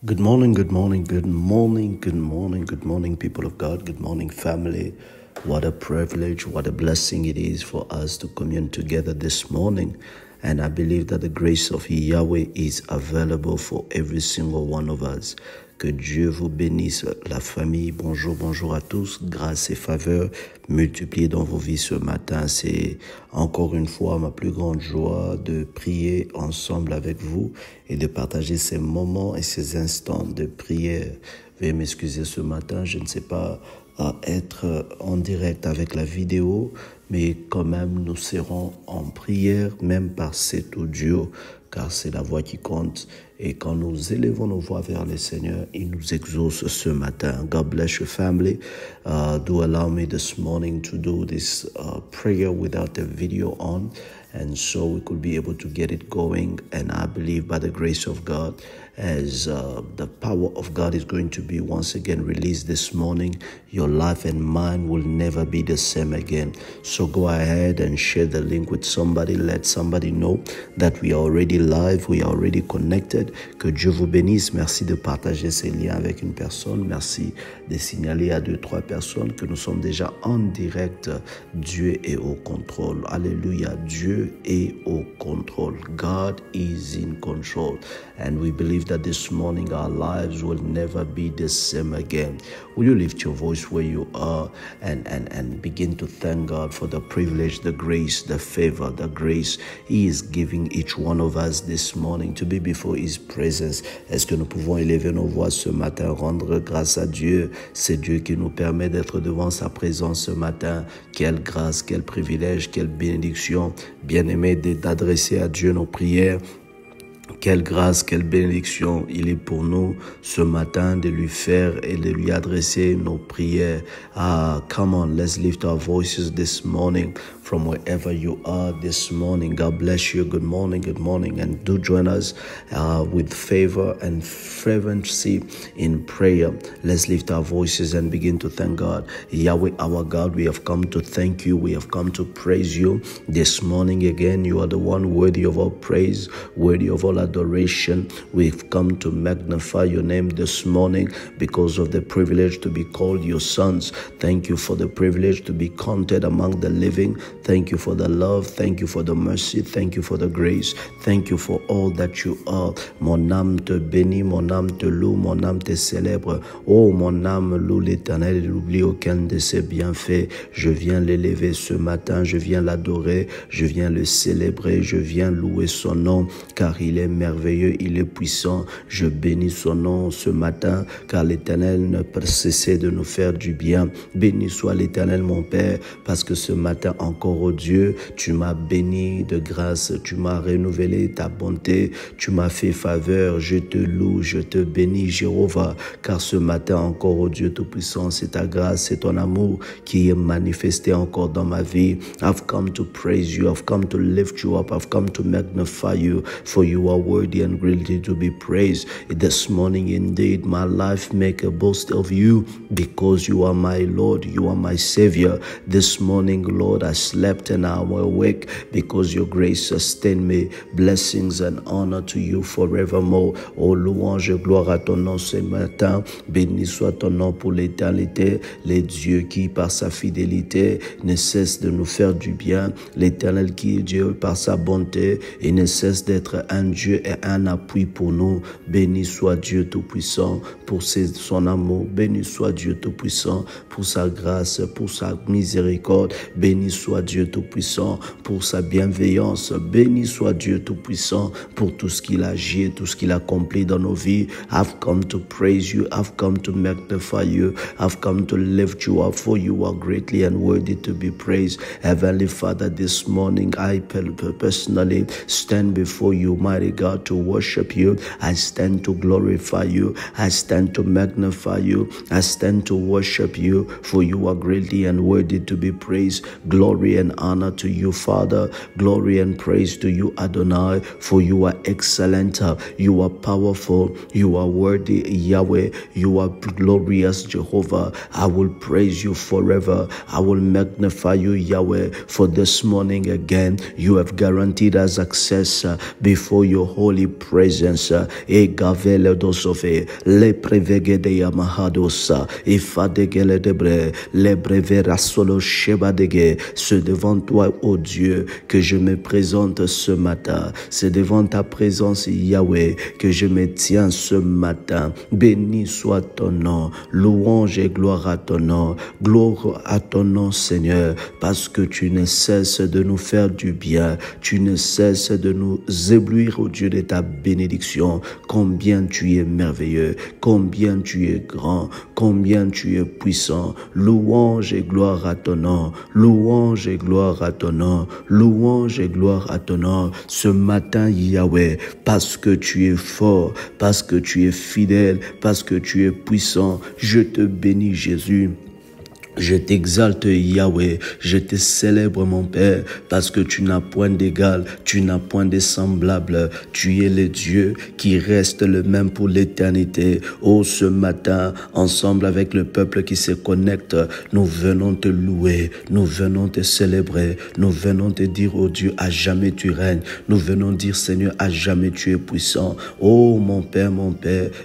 Good morning, good morning, good morning, good morning, good morning, people of God. Good morning, family. What a privilege, what a blessing it is for us to commune together this morning. And I believe that the grace of Yahweh is available for every single one of us. Que Dieu vous bénisse, la famille. Bonjour, bonjour à tous. Grâce et faveur multipliées dans vos vies ce matin. C'est encore une fois ma plus grande joie de prier ensemble avec vous et de partager ces moments et ces instants de prière. Veuillez m'excuser ce matin, je ne sais pas être en direct avec la vidéo, mais quand même nous serons en prière, même par cet audio, car c'est la voix qui compte. Et quand nous élevons nos voix vers le Seigneur, il nous exauce ce matin. God bless your family. Do allow me this morning to do this prayer without a video on, and so we could be able to get it going. And I believe by the grace of God, as the power of God is going to be once again released this morning, your life and mine will never be the same again. So go ahead and share the link with somebody. Let somebody know that we are already live, we are already connected. Que Dieu vous bénisse. Merci de partager ces liens avec une personne. Merci de signaler à 2-3 personnes que nous sommes déjà en direct. Dieu est au contrôle. Alléluia. Dieu est au contrôle. God is in control. And we believe that this morning our lives will never be the same again. Will you lift your voice where you are and begin to thank God for the privilege, the grace, the favor, the grace He is giving each one of us this morning to be before His presence. Est-ce que nous pouvons élever nos voix ce matin, rendre grâce à Dieu? C'est Dieu qui nous permet d'être devant sa présence ce matin. Quelle grâce, quel privilège, quelle bénédiction. Bien-aimé, d'adresser à Dieu nos prières. Quelle grâce, quelle bénédiction il est pour nous ce matin de lui faire et de lui adresser nos prières. Come on, let's lift our voices this morning from wherever you are this morning. God bless you. Good morning, and do join us with favor and fervency in prayer. Let's lift our voices and begin to thank God. Yahweh, our God, we have come to thank you. We have come to praise you this morning again. You are the one worthy of all praise, worthy of all adoration. We've come to magnify your name this morning because of the privilege to be called your sons. Thank you for the privilege to be counted among the living. Thank you for the love. Thank you for the mercy. Thank you for the grace. Thank you for all that you are. Mon âme te bénit, mon âme te loue, mon âme te célèbre. Oh, mon âme loue l'Éternel et n'oublie aucun de ses bienfaits. Je viens l'élever ce matin, je viens l'adorer, je viens le célébrer, je viens louer son nom, car il est merveilleux, il est puissant. Je bénis son nom ce matin, car l'Éternel ne peut cesser de nous faire du bien. Béni soit l'Éternel, mon Père, parce que ce matin encore, oh Dieu, tu m'as béni de grâce, tu m'as renouvelé ta bonté, tu m'as fait faveur. Je te loue, je te bénis, Jéhovah, car ce matin encore, oh Dieu Tout-Puissant, c'est ta grâce, c'est ton amour qui est manifesté encore dans ma vie. I've come to praise you, I've come to lift you up, I've come to magnify you, for you are worthy and greatly to be praised. This morning, indeed, my life make a boast of you, because you are my Lord, you are my Savior. This morning, Lord, I slept and I will awake because your grace sustained me. Blessings and honor to you forevermore. Oh, louange et gloire à ton nom ce matin. Béni soit ton nom pour l'éternité. Les dieux qui, par sa fidélité, ne cesse de nous faire du bien. L'Éternel qui est Dieu par sa bonté et ne cesse d'être un Dieu et un appui pour nous. Béni soit Dieu Tout-Puissant pour son amour. Béni soit Dieu Tout-Puissant pour sa grâce, pour sa miséricorde. Béni soit Dieu Tout-Puissant pour sa bienveillance. Béni soit Dieu Tout-Puissant pour tout ce qu'il agit, tout ce qu'il accomplit dans nos vies. I've come to praise you. I've come to magnify you. I've come to lift you up, for you are greatly and worthy to be praised. Heavenly Father, this morning I personally stand before you, mighty God, to worship you. I stand to glorify you. I stand to magnify you. I stand to worship you, for you are greatly and worthy to be praised. Glory and honor to you, Father. Glory and praise to you, Adonai, for you are excellent. You are powerful. You are worthy, Yahweh. You are glorious, Jehovah. I will praise you forever. I will magnify you, Yahweh, for this morning again, you have guaranteed us access before your holy presence. Egavele dosove, le prevegede yamahadosa, ifadegele debre, le brevera solo shebadege. C'est devant toi, ô Dieu, que je me présente ce matin. C'est devant ta présence, Yahweh, que je me tiens ce matin. Béni soit ton nom, louange et gloire à ton nom, gloire à ton nom, Seigneur, parce que tu ne cesses de nous faire du bien, tu ne cesses de nous éblouir, au Dieu de ta bénédiction. Combien tu es merveilleux, combien tu es grand, combien tu es puissant. Louange et gloire à ton nom, louange et gloire à ton nom, louange et gloire à ton nom. Ce matin, Yahweh, parce que tu es fort, parce que tu es fidèle, parce que tu es puissant, je te bénis, Jésus. Je t'exalte, Yahweh, je te célèbre, mon Père, parce que tu n'as point d'égal, tu n'as point de semblable. Tu es le Dieu qui reste le même pour l'éternité. Oh, ce matin, ensemble avec le peuple qui se connecte, nous venons te louer, nous venons te célébrer, nous venons te dire, oh Dieu, à jamais tu règnes. Nous venons dire, Seigneur, à jamais tu es puissant. Oh, mon Père,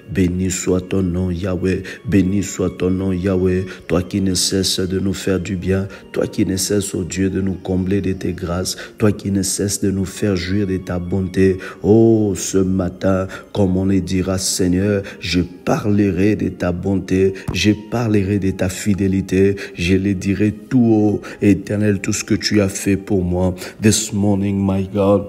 béni soit ton nom, Yahweh, béni soit ton nom, Yahweh, toi qui ne cesses de nous faire du bien, toi qui ne cesses, oh Dieu, de nous combler de tes grâces, toi qui ne cesses de nous faire jouir de ta bonté. Oh, ce matin, comme on le dira, Seigneur, je parlerai de ta bonté, je parlerai de ta fidélité, je le dirai tout haut, Éternel, tout ce que tu as fait pour moi. This morning, my God,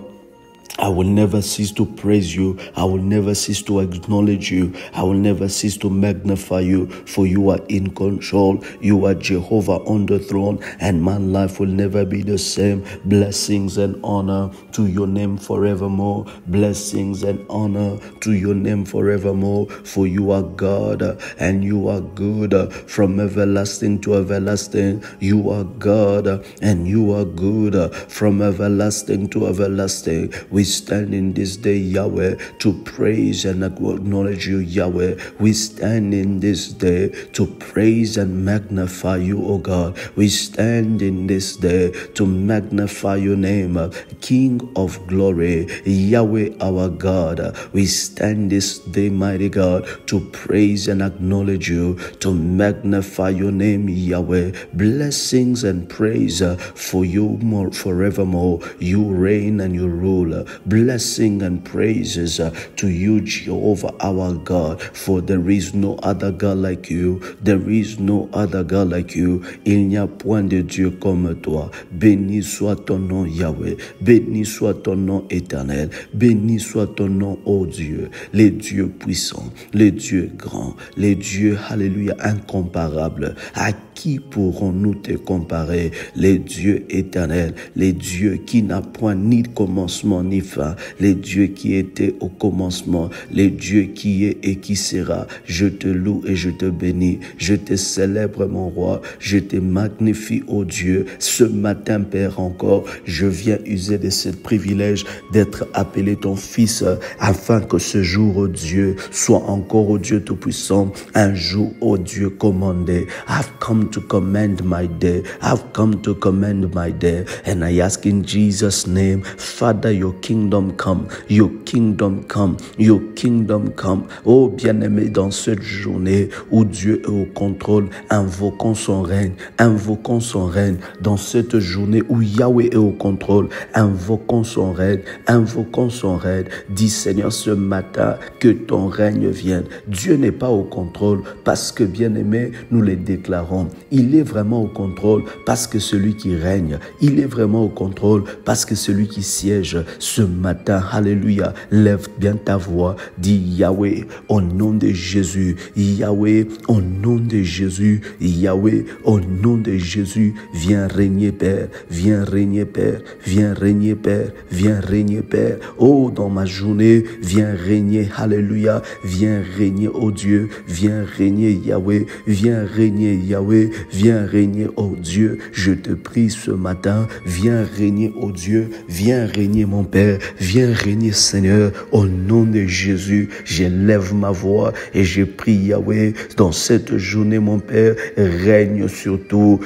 I will never cease to praise you. I will never cease to acknowledge you. I will never cease to magnify you, for you are in control. You are Jehovah on the throne, and my life will never be the same. Blessings and honor to your name forevermore. Blessings and honor to your name forevermore, for you are God and you are good from everlasting to everlasting. You are God and you are good from everlasting to everlasting. We stand in this day, Yahweh, to praise and acknowledge you, Yahweh. We stand in this day to praise and magnify you, O God. We stand in this day to magnify your name, King of glory, Yahweh our God. We stand this day, mighty God, to praise and acknowledge you, to magnify your name, Yahweh. Blessings and praise for you more forevermore. You reign and you rule. Blessing and praises to you, Jehovah our God, for there is no other God like you. There is no other God like you. Il n'y a point de Dieu comme toi. Béni soit ton nom, Yahweh. Béni soit ton nom éternel. Béni soit ton nom, ô Dieu. Les dieux puissants, les dieux grands, les dieux, alléluia, incomparables. À qui pourrons-nous te comparer? Les dieux éternels, les dieux qui n'a point ni commencement ni fin, les dieux qui étaient au commencement, les dieux qui est et qui sera. Je te loue et je te bénis, je te célèbre, mon roi, je te magnifie, ô Dieu. Ce matin, Père, encore, je viens user de ce privilège d'être appelé ton fils, afin que ce jour, ô Dieu, soit encore, ô Dieu Tout-Puissant, un jour, ô Dieu commandé. I've come to command my day. I've come to command my day. And I ask in Jesus' name, Father, your kingdom come, your kingdom come, your kingdom come. Oh, bien-aimé, dans cette journée où Dieu est au contrôle, invoquons son règne, invoquons son règne. Dans cette journée où Yahweh est au contrôle, invoquons son règne, invoquons son règne. Dis, Seigneur, ce matin, que ton règne vienne. Dieu n'est pas au contrôle parce que, bien-aimé, nous le déclarons. Il est vraiment au contrôle parce que celui qui règne, il est vraiment au contrôle parce que celui qui siège. Ce matin, alléluia, lève bien ta voix, dis Yahweh, au nom de Jésus, Yahweh, au nom de Jésus, Yahweh, au nom de Jésus, viens régner, Père, viens régner, Père, viens régner, Père, viens régner, Père. Oh, dans ma journée, viens régner, alléluia, viens régner, oh Dieu, viens régner, Yahweh, viens régner, Yahweh, viens régner, oh Dieu. Je te prie ce matin, viens régner, oh Dieu, viens régner, mon Père. Père, viens régner, Seigneur, au nom de Jésus. J'élève ma voix et je prie, Yahweh, dans cette journée, mon Père, règne sur tout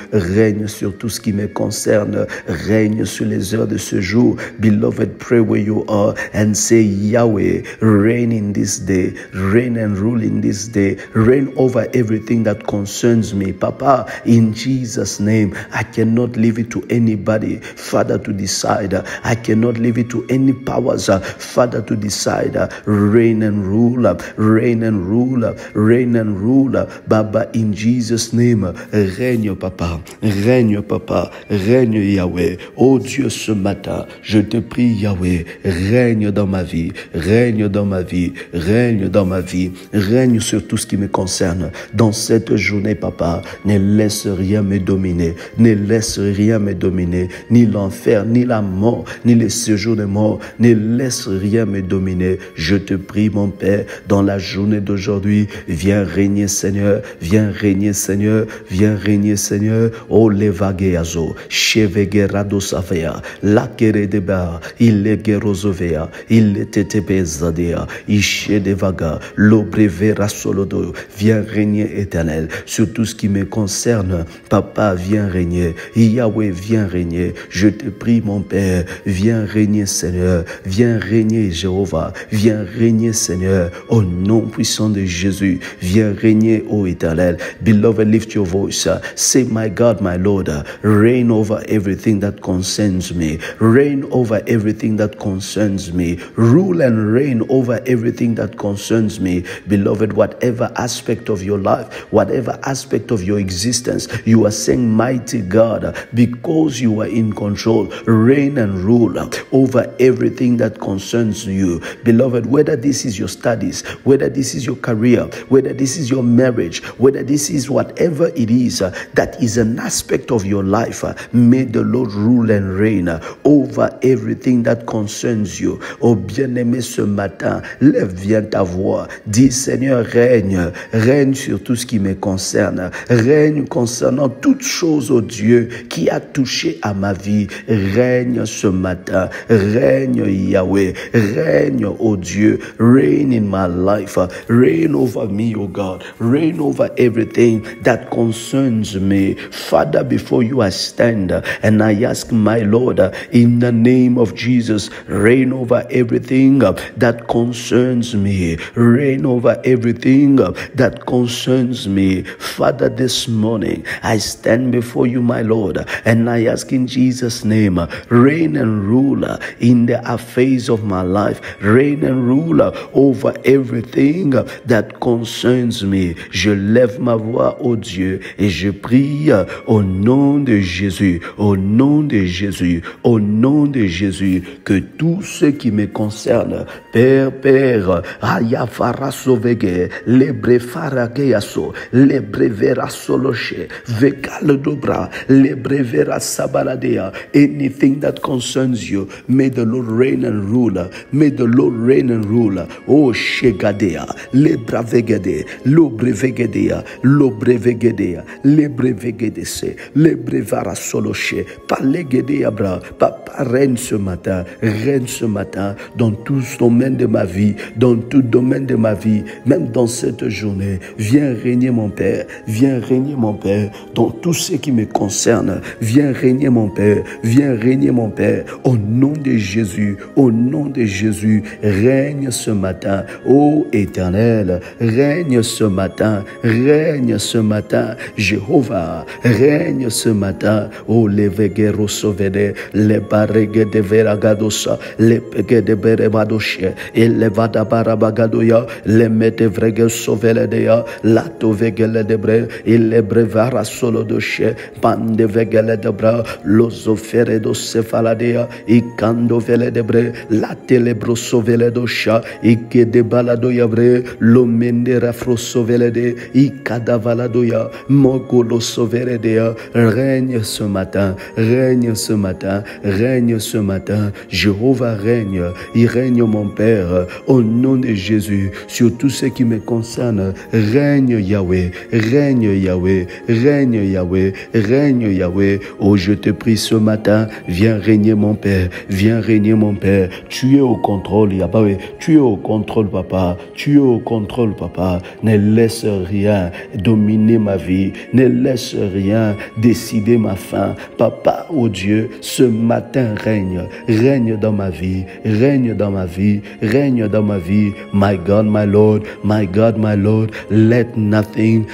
ce qui me concerne, règne sur les heures de ce jour. Beloved, pray where you are and say, Yahweh, reign in this day, reign and rule in this day, reign over everything that concerns me. Papa, in Jesus' name, I cannot leave it to anybody, Father, to decide. I cannot leave it to any powers, Father, to decide. Reign and rule, reign and rule, reign and rule. Baba, in Jesus' name, règne, Papa, règne, Papa, règne, Yahweh. Oh Dieu, ce matin, je te prie, Yahweh, règne dans ma vie, règne dans ma vie, règne dans ma vie, règne sur tout ce qui me concerne. Dans cette journée, Papa, ne laisse rien me dominer, ne laisse rien me dominer, ni l'enfer, ni la mort, ni les séjours de mort, ne laisse rien me dominer. Je te prie, mon Père, dans la journée d'aujourd'hui, viens régner, Seigneur, viens régner, Seigneur, viens régner, Seigneur. Oh, levageazo, chevegerado savea, la keredeba, il est gerozovea, il est tetebezadea, ishe devaga, l'obrevera solodo, viens régner, Éternel, sur tout ce qui me concerne. Papa, viens régner, Yahweh, viens régner. Je te prie, mon Père, viens régner, Seigneur, viens régner, Jéhovah, viens régner, Seigneur, au nom puissant de Jésus, viens régner, ô Éternel. Beloved, lift your voice, say, my God, my Lord, reign over everything that concerns me, reign over everything that concerns me, rule and reign over everything that concerns me. Beloved, whatever aspect of your life, whatever aspect of your existence, you are saying, mighty God, because you are in control, reign and rule over everything that concerns you. Beloved, whether this is your studies, whether this is your career, whether this is your marriage, whether this is whatever it is that is an aspect of your life, may the Lord rule and reign over everything that concerns you. Oh bien-aimé, ce matin, lève bien ta voix, dis, Seigneur, règne, règne sur tout ce qui me concerne, règne concernant toute chose, oh Dieu, qui a touché à ma vie. Règne ce matin, règne, Yahweh, règne, oh Dieu, reign in my life, reign over me, oh God, reign over everything that concerns me. Father, before you I stand and I ask, my Lord, in the name of Jesus, reign over everything that concerns me, reign over everything that concerns me. Father, this morning I stand before you, my Lord, and I ask in Jesus' name, reign and rule in the affairs of my life, reign and rule over everything that concerns me. Je lève ma voix, ô Dieu, et je prie au nom de Jésus, au nom de Jésus, au nom de Jésus, que tout ce qui me concerne, Père, ayafara sovege, lebre farageaso, lebre vera soloche, vekal dobra, lebre vera sabaladea, anything that concerns you, may the Lord reign and rule, may the Lord reign and rule. Oh shegadea, lebra vegede, lobre vegedea, lobre vegedea, lebre vegedese, lebre vara soloche, palegedea bra, papa règne ce matin, dans tout domaine de ma vie, dans tout domaine de ma vie, même dans cette journée. Viens régner, mon Père, viens régner, mon Père, dans tout ce qui me concerne. Viens régner, mon Père, viens régner, mon Père, au nom de Jésus, au nom de Jésus. Règne ce matin, ô Éternel, règne ce matin, règne ce matin, Jéhovah, règne ce matin, ô levegero sovede, le barege de veragadosa, le pege de berebadoche, et le vada barabagadoya, le mete vrege soveledea, la tovegele de bre, il le brevara solo doche, pande vegele de bra, lozofere do cefaladea, i kando vele de bre, la telebro sovele dosha, i ke de baladoya bre, lo mende rafro sovele de, i kadavaladoya, mogolo soveredea. Règne ce matin, règne ce matin, règne ce matin. Jéhovah règne, il règne, mon Père, au nom de Jésus, sur tout ce qui me concerne. Règne Yahweh, règne Yahweh, règne Yahweh, règne Yahweh. Oh, je te prie ce matin, viens régner, mon Père, viens régner. régner, mon Père. Tu es au contrôle, Yahweh. Tu es au contrôle, Papa. Tu es au contrôle, Papa. Ne laisse rien dominer ma vie. Ne laisse rien décider ma fin. Papa, oh Dieu, ce matin règne. Règne dans ma vie. Règne dans ma vie. Règne dans ma vie. My God, my Lord. My God, my Lord. Let nothing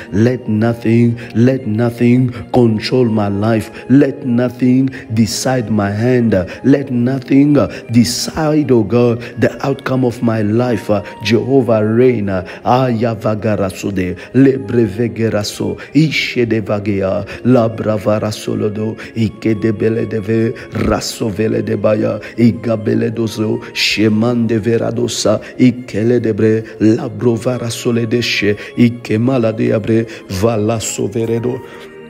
control my life. Let nothing decide my hand. Let nothing decide, oh God, the outcome of my life. Jehovah reign. Ayavagarasode, lebrevegeraso, ishedevagea, labravarasolado, ikedebeledeve, rasoveledebaya, igabeledozo, shemandeveradosa, ikeledebre, labrovarasoledeshe, ikemaladeabre, valasoveredo,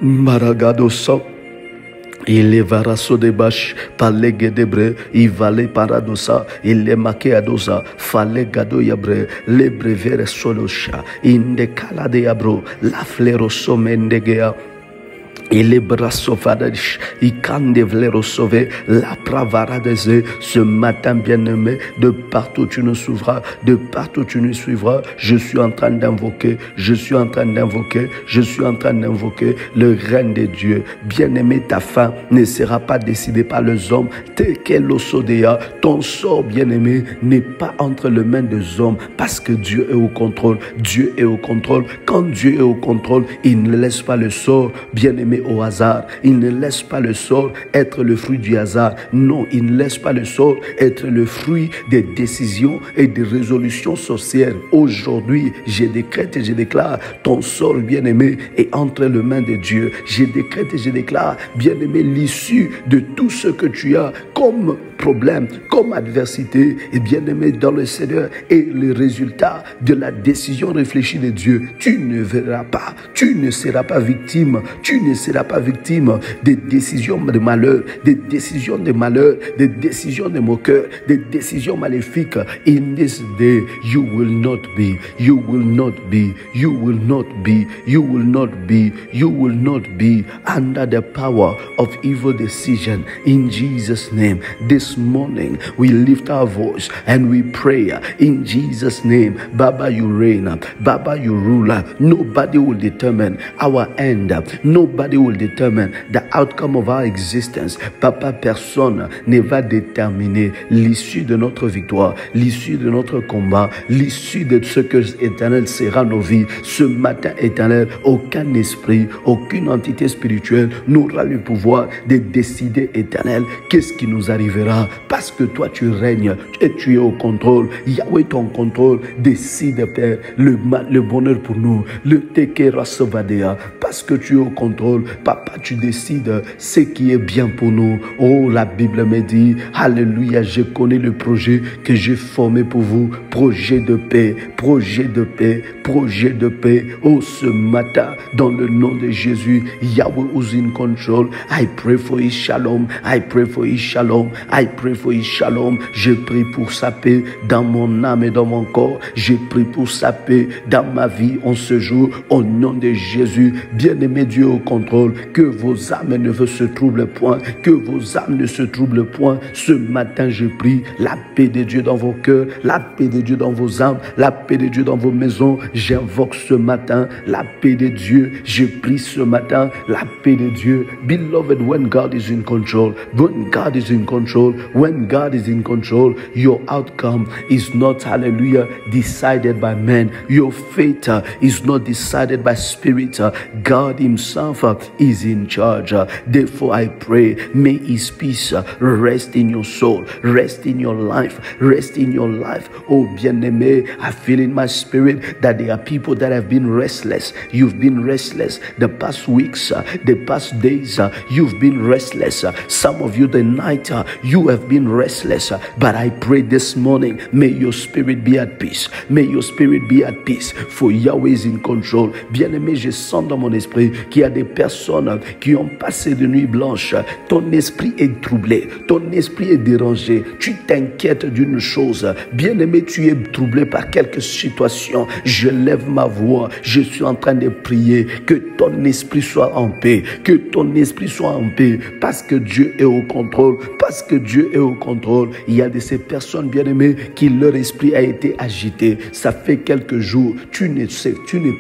maragadosa. Il est varaso de bash, palege debre, il vale paradosa, il est maqué adosa, fale gado yabre, le brevere solosha, in de cala de abro, la fleroso mendegea. Et les bras sauvage, il can devler sauver la pravaradese ce matin bien-aimé, de partout tu nous suivras, de partout tu nous suivras. Je suis en train d'invoquer, je suis en train d'invoquer, je suis en train d'invoquer le règne de Dieu. Bien-aimé, ta fin ne sera pas décidée par les hommes. Ton sort, bien-aimé, n'est pas entre les mains des hommes parce que Dieu est au contrôle. Dieu est au contrôle. Quand Dieu est au contrôle, il ne laisse pas le sort, bien-aimé, au hasard. Il ne laisse pas le sort être le fruit du hasard. Non, il ne laisse pas le sort être le fruit des décisions et des résolutions sorcières. Aujourd'hui, je décrète et je déclare, ton sort, bien-aimé, est entre les mains de Dieu. Je décrète et je déclare, bien-aimé, l'issue de tout ce que tu as comme problème, comme adversité, et bien-aimé dans le Seigneur, et le résultat de la décision réfléchie de Dieu. Tu ne verras pas, tu ne seras pas victime, tu ne seras pas victime des décisions de malheur, des décisions de malheur, des décisions de moqueur, des décisions maléfiques. In this day, you will not be, you will not be, you will not be, you will not be, you will not be under the power of evil decision. In Jesus' name, this morning we lift our voice and we pray in Jesus' name. Baba, you reign. Baba, you rule. Nobody will determine our end. Nobody will determine the outcome of our existence. Papa, personne ne va déterminer l'issue de notre victoire, l'issue de notre combat, l'issue de ce que éternel sera nos vies. Ce matin, éternel, aucun esprit, aucune entité spirituelle n'aura le pouvoir de décider, éternel, qu'est-ce qui nous arrivera, parce que toi tu règnes et tu es au contrôle. Yahweh, ton contrôle décide, Père, le bonheur pour nous, le tekera sovadea, parce que tu es au contrôle. Papa, tu décides ce qui est bien pour nous. Oh, la Bible me dit, alléluia, je connais le projet que j'ai formé pour vous, projet de paix, projet de paix, projet de paix. Oh, ce matin, dans le nom de Jésus, Yahweh who's in control, I pray for his shalom, I pray for his shalom, I pray for his shalom. Je prie pour sa paix dans mon âme et dans mon corps. Je prie pour sa paix dans ma vie en ce jour, au nom de Jésus. Bien-aimé, Dieu au contrôle, que vos âmes ne se troublent point, que vos âmes ne se troublent point. Ce matin, je prie la paix de Dieu dans vos cœurs, la paix de Dieu dans vos âmes, la paix de Dieu dans vos maisons. J'invoque ce matin la paix de Dieu. Je prie ce matin la paix de Dieu. Beloved, when God is in control, when God is in control, when God is in control, your outcome is not, hallelujah, decided by man. Your fate is not decided by spirit. God himself is in charge. Therefore, I pray, may his peace rest in your soul, rest in your life, rest in your life. Oh, bien-aimé, I feel in my spirit that there are people that have been restless. You've been restless the past weeks, the past days. You've been restless. Some of you, the night, you have been restless. But I pray this morning, may your spirit be at peace. May your spirit be at peace. For Yahweh is in control. Bien-aimé, je sens dans mon ton esprit, qu'il y a des personnes qui ont passé de nuit blanche. Ton esprit est troublé, ton esprit est dérangé. Tu t'inquiètes d'une chose. Bien-aimé, tu es troublé par quelque situation. Je lève ma voix, je suis en train de prier que ton esprit soit en paix, que ton esprit soit en paix, parce que Dieu est au contrôle, parce que Dieu est au contrôle. Il y a de ces personnes, bien-aimées, qui leur esprit a été agité. Ça fait quelques jours, tu n'es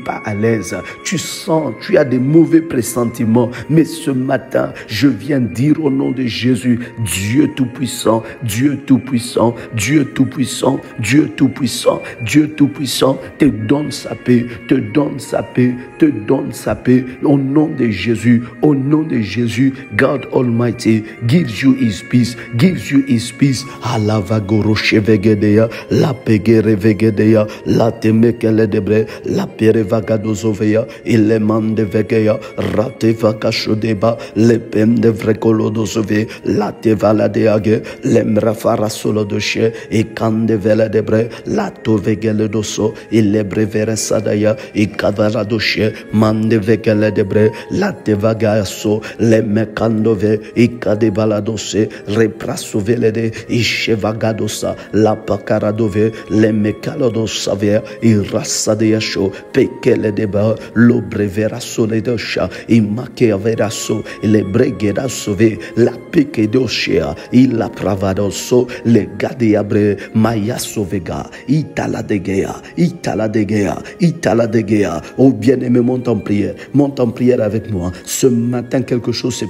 pas à l'aise, tu sens, tu as des mauvais pressentiments, mais ce matin, je viens dire au nom de Jésus, Dieu Tout-Puissant, Dieu Tout-Puissant, Dieu Tout-Puissant, Dieu Tout-Puissant, Dieu Tout-Puissant, te donne sa paix, te donne sa paix, te donne sa paix, au nom de Jésus, au nom de Jésus. God Almighty gives you His peace, gives you His peace. Alavagoro chevegedea, la pegere vegedea, la temekele debre, la perevagadozovea, il mande vegea, rate vakashodeba, le pem de vrekolodozove, la tevala deage, lemrafara solo doche, e kande vela debre, la tovegele doso, il lebrevere sadaya, e kavara doche, mande vegele debre, la tevagaso, le mekandove, e kadebala dose, reprasovele ishevagadosa la pakaradove le mekalodosave irasadeyasho pekele deba lo breveraso le dosha imakeveraso le bregedasove la pekedoshia ila pravadoso le gadeabre mayasovega italadegea italadegea. Oh bien-aimé, monte en prière avec moi. Ce matin quelque chose se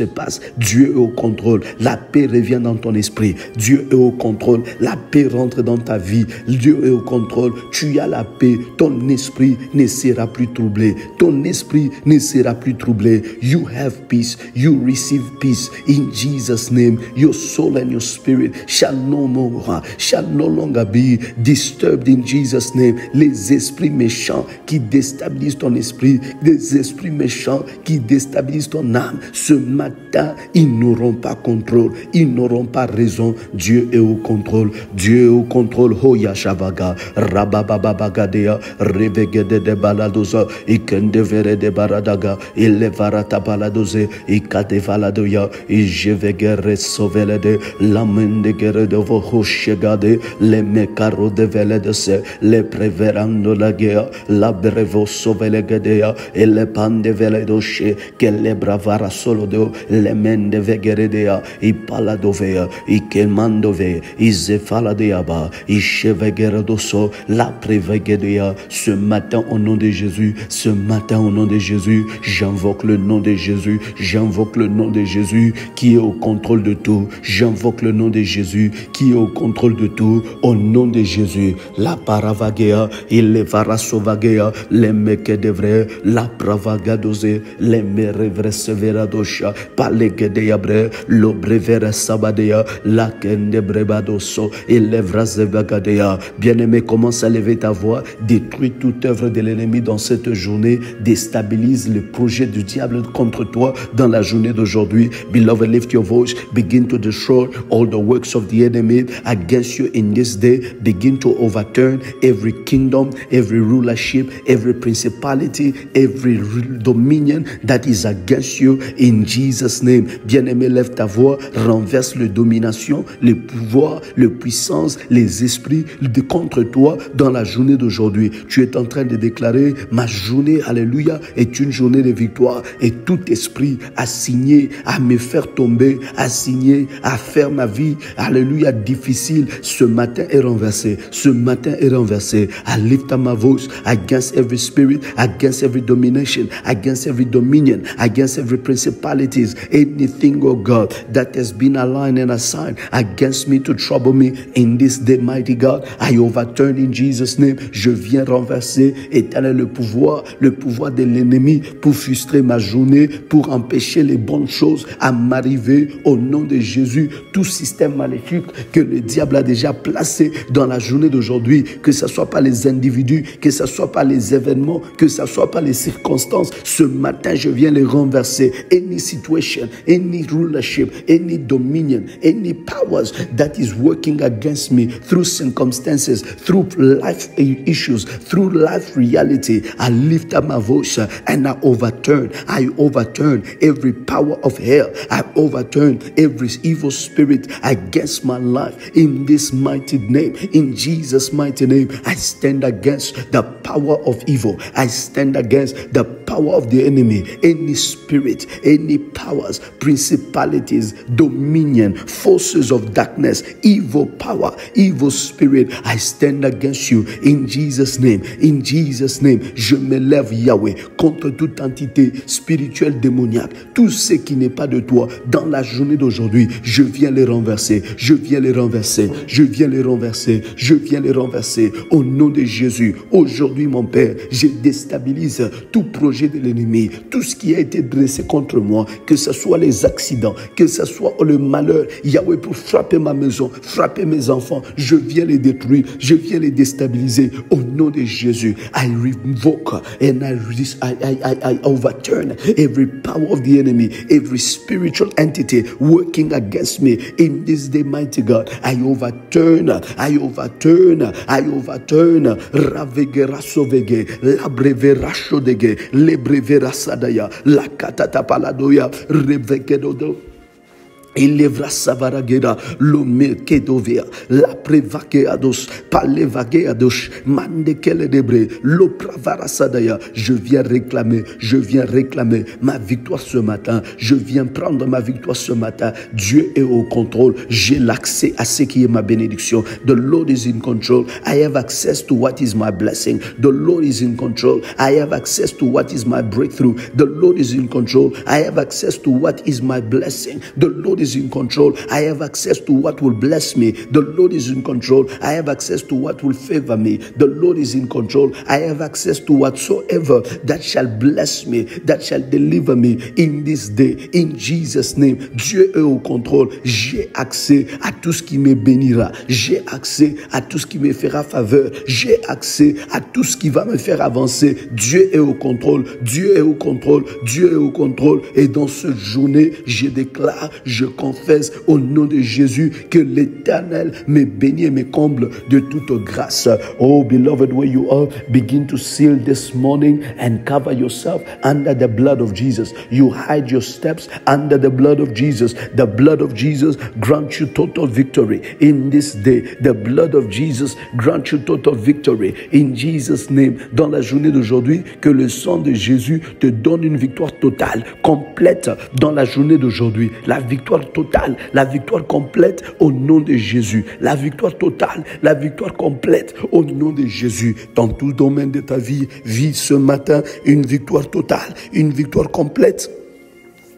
passe, Dieu est au contrôle, la paix revient dans ton esprit, Dieu est au contrôle, la paix rentre dans ta vie, Dieu est au contrôle, tu as la paix, ton esprit ne sera plus troublé, you have peace, you receive peace in Jesus' name. Your soul and your spirit shall no longer be disturbed in Jesus' name. Les esprits méchants qui déstabilisent ton esprit, les esprits méchants qui déstabilisent ton âme, ce matin, ils n'auront pas contrôle, ils n'auront pas raison. Dieu est au contrôle, Hoya Shavaga, Rabababagadea, Revegede de Baladoza, Ikendevere de Baradaga, Ilevarata Baladoze, Ikadevaladoya, Ijevegere Sovelede, Lamendegere de Vohoshegade, le Mecaro de Veledese, le Preverando la Gea, la Brevo Sovelegedea, et le Pande Veledoche, que le Bravara Solodo, le Mende Vegeredea, Ipaladovea, Ikemandove, Izefaladeaba, Ichevegeredoso, la Prevegedea. Ce matin au nom de Jésus, j'invoque le nom de Jésus, qui est au contrôle de tout. J'invoque le nom de Jésus qui est au contrôle de tout. Au nom de Jésus, la paravagea, il les varasovagea, les mekedevre, la pravagadose, les merevreseveradocha, palegedeabre, l'obrevere sabadea, la kendebrebadoso, et les vrasevagadea. Bien-aimé, commence à lever ta voix, détruis toute œuvre de l'ennemi dans cette journée, déstabilise le projet du diable contre toi dans la journée d'aujourd'hui. Beloved, lift your voice, begin to destroy all the works of the enemy against you in this day. Begin to overturn every kingdom, every rulership, every principality, every dominion that is against you in Jesus' name. Bien-aimé, lève ta voix, renverse les dominations, les pouvoirs, les puissances, les esprits contre toi dans la journée d'aujourd'hui. Tu es en train de déclarer: ma journée, alléluia, est une journée de victoire, et tout esprit assigné à me faire tomber, assigné à faire ma vie, alléluia, difficile, ce matin est renversé. I lift up my voice against every spirit, against every domination, against every dominion, against every principalities, anything, oh God, that has been aligned and assigned against me to trouble me in this day, mighty God, I overturn in Jesus' name. Je viens renverser, étaler le pouvoir de l'ennemi pour frustrer ma journée, pour empêcher les bonnes choses à m'arriver au nom de Jésus. Tout système maléfique que le diable a déjà placé dans la journée d'aujourd'hui, que ce soit pas les individus, que ce soit pas les événements, que ce soit pas les circonstances, ce matin je viens les renverser. Any situation, any rulership, any dominion, any powers that is working against me through circumstances, through life issues, through life reality, I lift up my voice and I overturn every power of hell. I overturn every evil spirit against my life in this mighty name. In Jesus' mighty name, I stand against the power of evil. I stand against the power of the enemy. Any spirit, any powers, principalities, dominion, forces of darkness, evil power, evil spirit, I stand against you in Jesus' name. In Jesus' name, je me lève, Yahweh, contre toute entité spirituelle démoniaque. Tout ce qui n'est pas de toi dans la journée d'aujourd'hui, je viens les renverser. Je viens les renverser. Je viens les renverser. Je viens les renverser. Au nom de Jésus, aujourd'hui, mon Père, je déstabilise tout projet de l'ennemi, tout ce qui a été dressé contre moi, que ce soit les accidents, que ce soit le malheur, Yahweh, pour frapper ma maison, frapper mes enfants, je viens les détruire, je viens les déstabiliser. Au nom de Jésus, I revoke and I overturn every power of the enemy, every spiritual entity working against me in this day, mighty God. I overturn, Ravegera Sovege, La Brevera Shodege, Le Brevera Sadaya, La Katata Paladoya, Revegedodo. Ilevra savaragera lome kedovea la prevakeados palevageados mandekele debre lo pravara sadaya. Je viens réclamer ma victoire ce matin. Je viens prendre ma victoire ce matin. Dieu est au contrôle. J'ai l'accès à ce qui est ma bénédiction. The Lord is in control. I have access to what is my blessing. The Lord is in control. I have access to what is my breakthrough. The Lord is in control. I have access to what is my blessing. The Lord is in control. I have access to what will bless me. The Lord is in control. I have access to what will favor me. The Lord is in control. I have access to whatsoever that shall bless me, that shall deliver me in this day. In Jesus' name, Dieu est au control. J'ai accès à tout ce qui me bénira. J'ai accès à tout ce qui me fera faveur. J'ai accès à tout ce qui va me faire avancer. Dieu est au contrôle. Dieu est au contrôle. Dieu est au contrôle. Et dans cette journée, je déclare, je confesse au nom de Jésus que l'Éternel me bénit et me comble de toute grâce. Oh, beloved, where you are, begin to seal this morning and cover yourself under the blood of Jesus. You hide your steps under the blood of Jesus. The blood of Jesus grants you total victory in this day. The blood of Jesus grants you total victory in Jesus' name. Dans la journée d'aujourd'hui, que le sang de Jésus te donne une victoire totale, complète dans la journée d'aujourd'hui. La victoire totale, la victoire complète au nom de Jésus. La victoire totale, la victoire complète au nom de Jésus. Dans tout domaine de ta vie, vis ce matin une victoire totale, une victoire complète.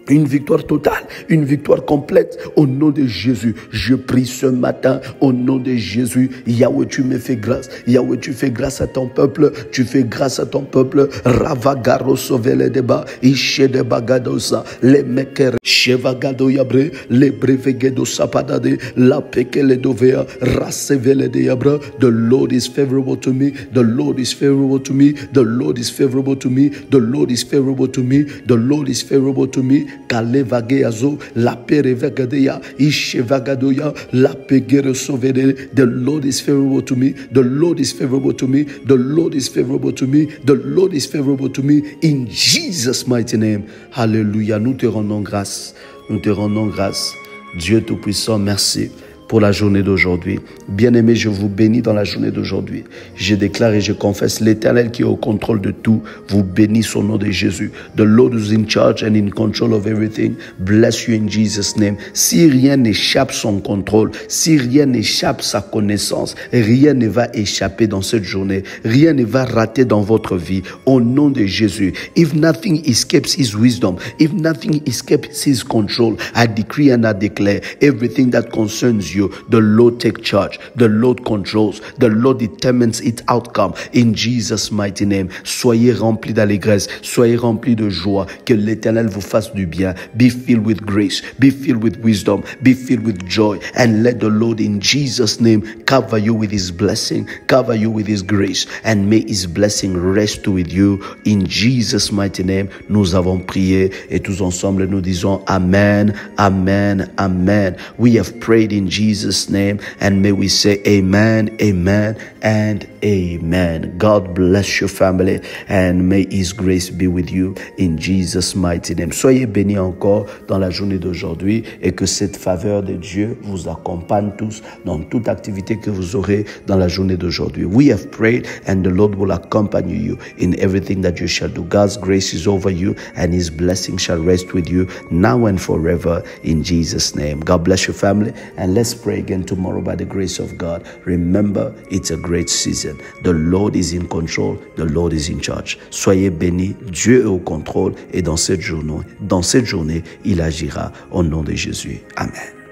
Une victoire totale, une victoire complète au nom de Jésus. Je prie ce matin au nom de Jésus. Yahweh, tu me fais grâce. Yahweh, tu fais grâce à ton peuple. Tu fais grâce à ton peuple. Ravagaro sovele deba. Ishe de bagadosa. Le meker. Chevagado yabre. Le brevegedo sapadade. La pekele dovea. Rasevele de yabra. The Lord is favorable to me. The Lord is favorable to me. The Lord is favorable to me. The Lord is favorable to me. The Lord is favorable to me. Kalevageazo, la perevegadeya, ishevagadoya, la pegere sovede. The Lord is favorable to me. The Lord is favorable to me. The Lord is favorable to me. The Lord is favorable to me. In Jesus' mighty name. Hallelujah. Nous te rendons grâce. Nous te rendons grâce. Dieu Tout-Puissant, merci pour la journée d'aujourd'hui. Bien-aimés, je vous bénis dans la journée d'aujourd'hui. Je déclare et je confesse l'Éternel qui est au contrôle de tout. Vous bénissez au nom de Jésus. The Lord is in charge and in control of everything. Bless you in Jesus' name. Si rien n'échappe son contrôle, si rien n'échappe sa connaissance, rien ne va échapper dans cette journée. Rien ne va rater dans votre vie. Au nom de Jésus. If nothing escapes His wisdom, if nothing escapes His control, I decree and I declare everything that concerns you, the Lord take charge, the Lord controls, the Lord determines its outcome in Jesus' mighty name. Soyez remplis d'allégresse, soyez remplis de joie, que l'Éternel vous fasse du bien. Be filled with grace, be filled with wisdom, be filled with joy, and let the Lord in Jesus' name cover you with His blessing, cover you with His grace, and may His blessing rest with you in Jesus' mighty name. Nous avons prié et tous ensemble nous disons Amen, Amen, Amen. We have prayed in Jesus' Jesus' name. And may we say amen, amen, and amen. God bless your family and may His grace be with you in Jesus' mighty name. Soyez bénis encore dans la journée d'aujourd'hui et que cette faveur de Dieu vous accompagne tous dans toute activité que vous aurez dans la journée d'aujourd'hui. We have prayed and the Lord will accompany you in everything that you shall do. God's grace is over you and His blessing shall rest with you now and forever in Jesus' name. God bless your family and let's pray again tomorrow by the grace of God. Remember, it's a great season. The Lord is in control. The Lord is in charge. Soyez bénis. Dieu est au contrôle et dans cette journée, il agira au nom de Jésus. Amen.